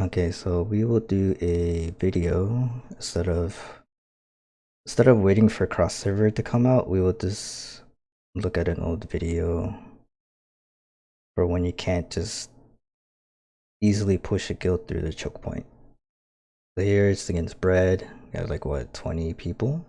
Okay, so we will do a video instead of waiting for cross server to come out, we will just look at an old video for when you can't just easily push a guild through the choke point. So here it's against Bread. We got like what, 20 people?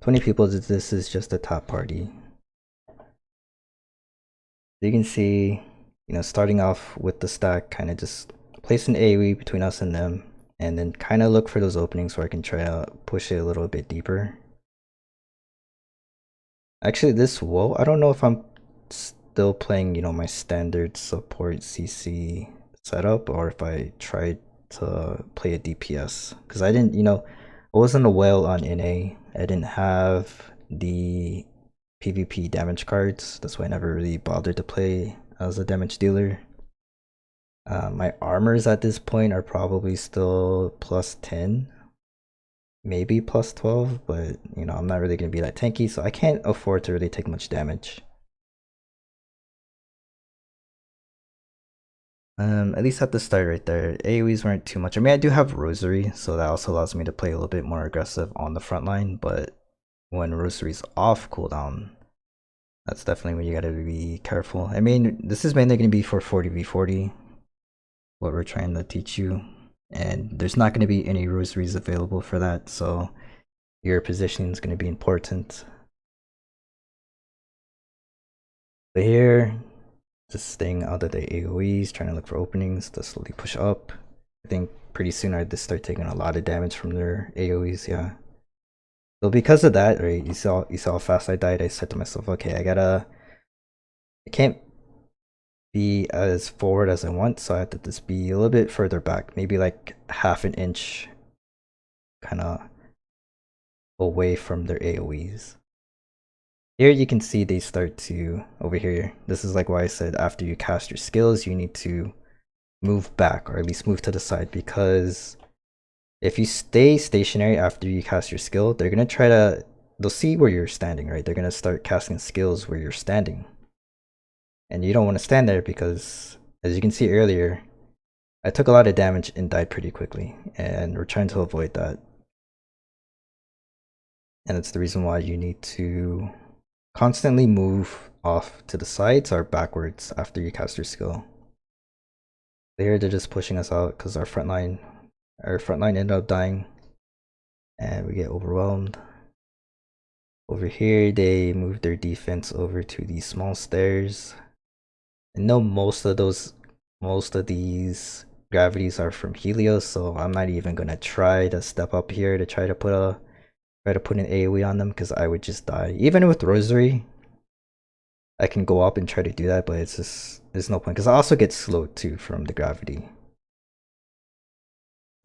20 people, this is just the top party. You can see, starting off with the stack, kind of just place an AoE between us and them, and then kind of look for those openings where I can try to push it a little bit deeper. Actually, this whoa, I don't know if I'm still playing, my standard support CC setup or if I tried to play a DPS. Because I didn't, I wasn't a whale on NA. I didn't have the PvP damage cards. That's why I never really bothered to play as a damage dealer. My armors at this point are probably still plus 10, maybe plus 12, but I'm not really going to be that tanky, so I can't afford to really take much damage. At least at the start right there, AoEs weren't too much. I mean, I do have Rosary, so that also allows me to play a little bit more aggressive on the front line, but when Rosary's off cooldown, that's definitely when you gotta be careful. I mean, this is mainly going to be for 40v40, what we're trying to teach you, and there's not going to be any Rosaries available for that, so your positioning is going to be important. But here, just staying out of the AoEs, trying to look for openings to slowly push up. I think pretty soon I'd just start taking a lot of damage from their AoEs, yeah. So because of that, right, you saw how fast I died, I said to myself, okay, I can't be as forward as I want, so I have to just be a little bit further back, maybe like half an inch kind of away from their AoEs. Here you can see they start to, over here, this is like why I said after you cast your skills, you need to move back or at least move to the side, because if you stay stationary after you cast your skill, they'll see where you're standing, right? They're gonna start casting skills where you're standing. And you don't want to stand there because, as you can see earlier, I took a lot of damage and died pretty quickly, and we're trying to avoid that. And it's the reason why you need to constantly move off to the sides or backwards after you cast your skill. There, they're just pushing us out because our front line ended up dying, and we get overwhelmed. Over here, they moved their defense over to these small stairs. I know most of these gravities are from Helios, so I'm not even gonna try to step up here to try to put an AoE on them because I would just die. Even with Rosary, I can go up and try to do that, but there's no point because I also get slowed too from the gravity.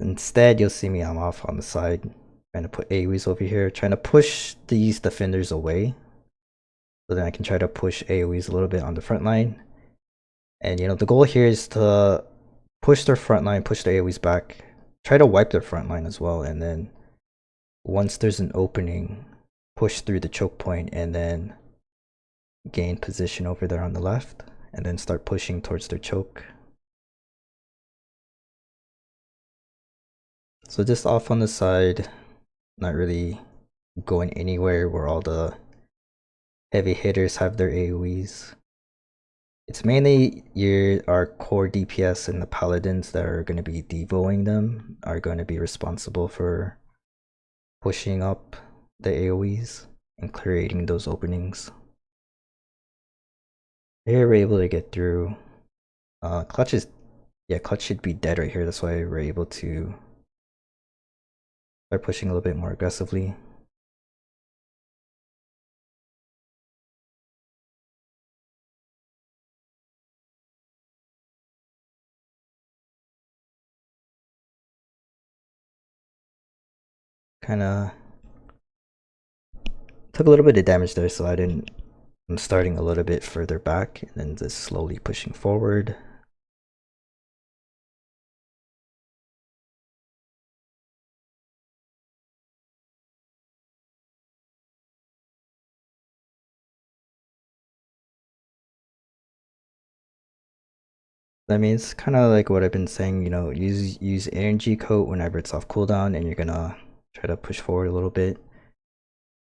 Instead, you'll see me, I'm off on the side, trying to put AoEs over here, trying to push these defenders away. So then I can try to push AoEs a little bit on the front line. And the goal here is to push their front line, push the AoEs back, try to wipe their front line as well, and then once there's an opening, push through the choke point and then gain position over there on the left, and then start pushing towards their choke. So just off on the side, not really going anywhere where all the heavy hitters have their AoEs. It's mainly our core DPS and the paladins that are going to be devoing them, are going to be responsible for pushing up the AoEs and creating those openings. Here we're able to get through. Clutch should be dead right here. That's why we're able to start pushing a little bit more aggressively. Kind of took a little bit of damage there, so I'm starting a little bit further back and then just slowly pushing forward. I mean, it's kind of like what I've been saying, you know, use energy coat whenever it's off cooldown and you're gonna try to push forward a little bit.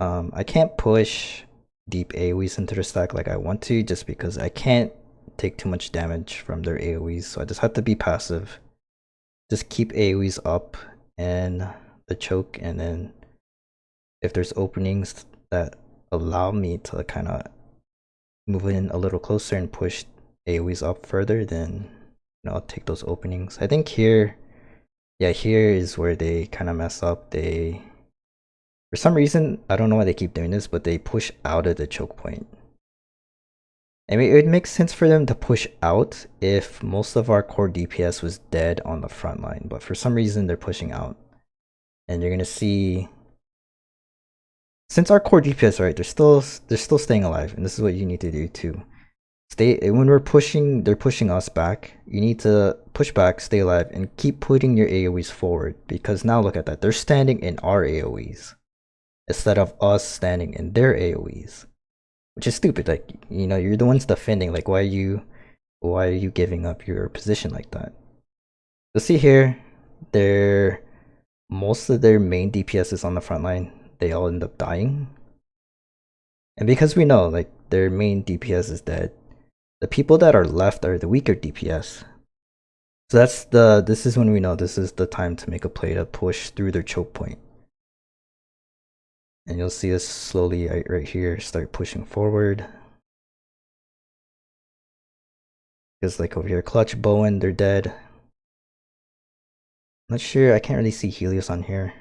I can't push deep AoEs into the stack like I want to just because I can't take too much damage from their AoEs, so I just have to be passive. Just keep AoEs up and the choke, and then if there's openings that allow me to kind of move in a little closer and push AoEs up further, then you know, I'll take those openings. I think here, yeah, here is where they kind of mess up. They, for some reason, I don't know why they keep doing this, but they push out of the choke point. I mean, it makes sense for them to push out if most of our core DPS was dead on the front line, but for some reason they're pushing out. And you're gonna see, since our core DPS, right, they're still staying alive, and this is what you need to do too. Stay when we're pushing, they're pushing us back. You need to push back, stay alive, and keep putting your AoEs forward, because now look at that, they're standing in our AoEs instead of us standing in their AoEs, which is stupid. Like, you know, you're the ones defending. Like, why are you giving up your position like that? You'll see here, most of their main DPS is on the front line. They all end up dying, and because we know like their main DPS is dead, the people that are left are the weaker DPS. So this is when we know this is the time to make a play to push through their choke point. And you'll see us slowly right here start pushing forward. Because like over here, Clutch, Bowen, they're dead. I'm not sure, I can't really see Helios on here.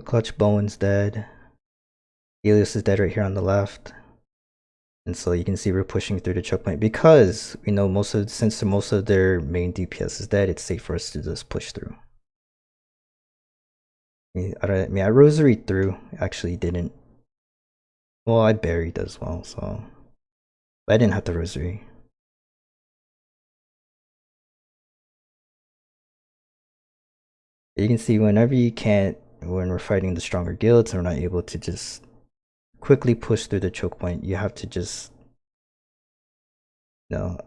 Clutch, Bowen's dead. Helios is dead right here on the left. And so you can see we're pushing through the choke point because we know since most of their main DPS is dead, it's safe for us to just push through. I mean, I rosary through, actually didn't. Well, I buried as well, so. But I didn't have the rosary. You can see whenever you can't, when we're fighting the stronger guilds and we're not able to just quickly push through the choke point, you have to just, you know,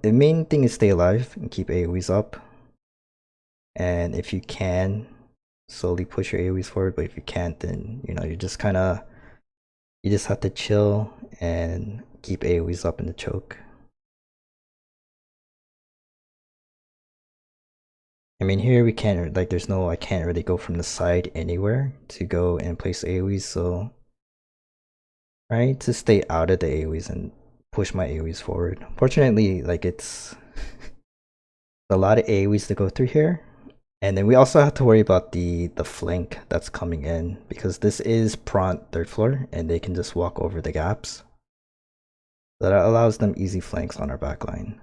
the main thing is stay alive and keep AoEs up. And if you can, slowly push your AoEs forward, but if you can't, then you know, you just have to chill and keep AoEs up in the choke. I mean, here we can't, like, I can't really go from the side anywhere to go and place AoEs, so try to stay out of the AoEs and push my AoEs forward. Fortunately, like, it's a lot of AoEs to go through here. And then we also have to worry about the flank that's coming in, because this is Pront 3rd floor and they can just walk over the gaps. That allows them easy flanks on our backline.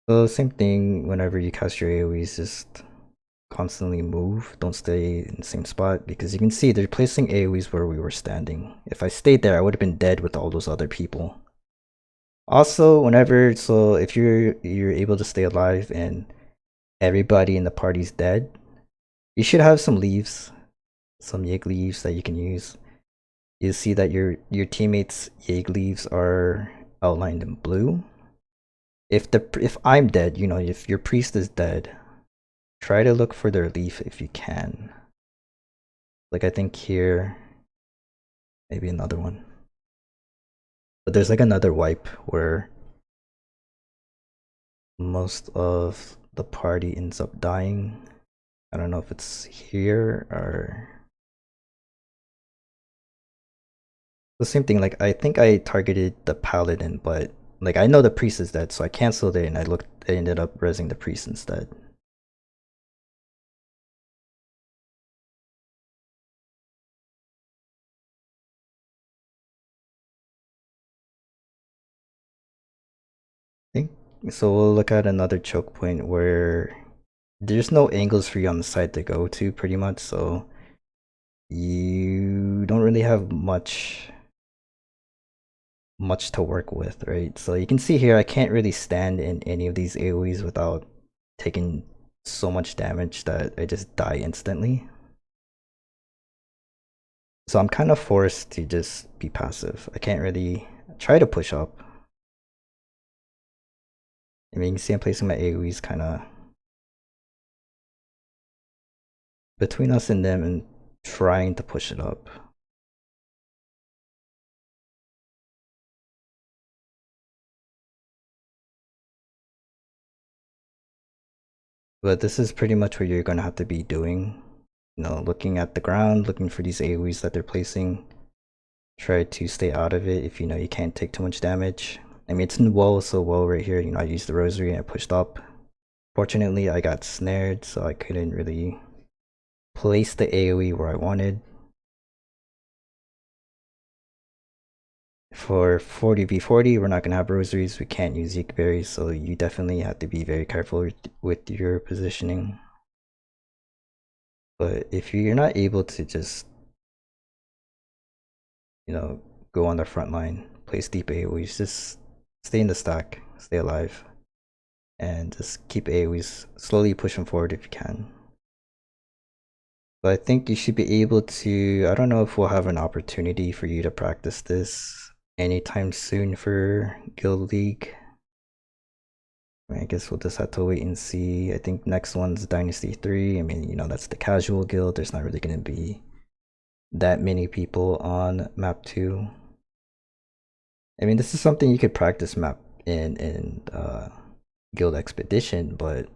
So same thing, whenever you cast your AoEs, just constantly move, don't stay in the same spot, because you can see they're placing AoEs where we were standing. If I stayed there, I would have been dead with all those other people. Also, if you're able to stay alive and everybody in the party's dead, you should have some leaves, some Yig leaves that you can use. You see that your teammates' Yig leaves are outlined in blue. If I'm dead, you know, if your priest is dead, try to look for their leaf if you can. Like, I think here, maybe another one. But there's like another wipe where most of the party ends up dying. I don't know if it's here or the same thing. Like, I think I targeted the paladin, but like, I know the priest is dead, so I canceled it and I ended up rezzing the priest instead. I think so. We'll look at another choke point where there's no angles for you on the side to go to, pretty much, so you don't really have much to work with, right? So you can see here, I can't really stand in any of these AoEs without taking so much damage that I just die instantly. So I'm kind of forced to just be passive. I can't really try to push up. I mean, you can see I'm placing my AoEs kind of between us and them and trying to push it up. But this is pretty much what you're going to have to be doing. You know, looking at the ground, looking for these AoEs that they're placing. Try to stay out of it if you know you can't take too much damage. I mean, it's so well right here. You know, I used the rosary and I pushed up. Fortunately, I got snared, so I couldn't really place the AoE where I wanted. For 40v40, we're not going to have rosaries. We can't use Yeek berries, so you definitely have to be very careful with your positioning. But if you're not able to just, you know, go on the front line, place deep AoEs, just stay in the stack, stay alive, and just keep AoEs slowly pushing forward if you can. But I think you should be able to, I don't know if we'll have an opportunity for you to practice this anytime soon for Guild League. I guess we'll just have to wait and see. I think next one's Dynasty 3. I mean, you know, that's the casual guild. There's not really going to be that many people on map 2. I mean, this is something you could practice map in Guild Expedition, but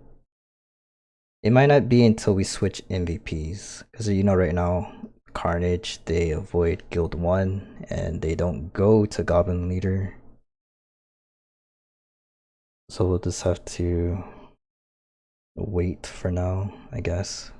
it might not be until we switch MVPs. Because, you know, right now, Carnage, they avoid Guild 1 and they don't go to Goblin Leader. So we'll just have to wait for now, I guess.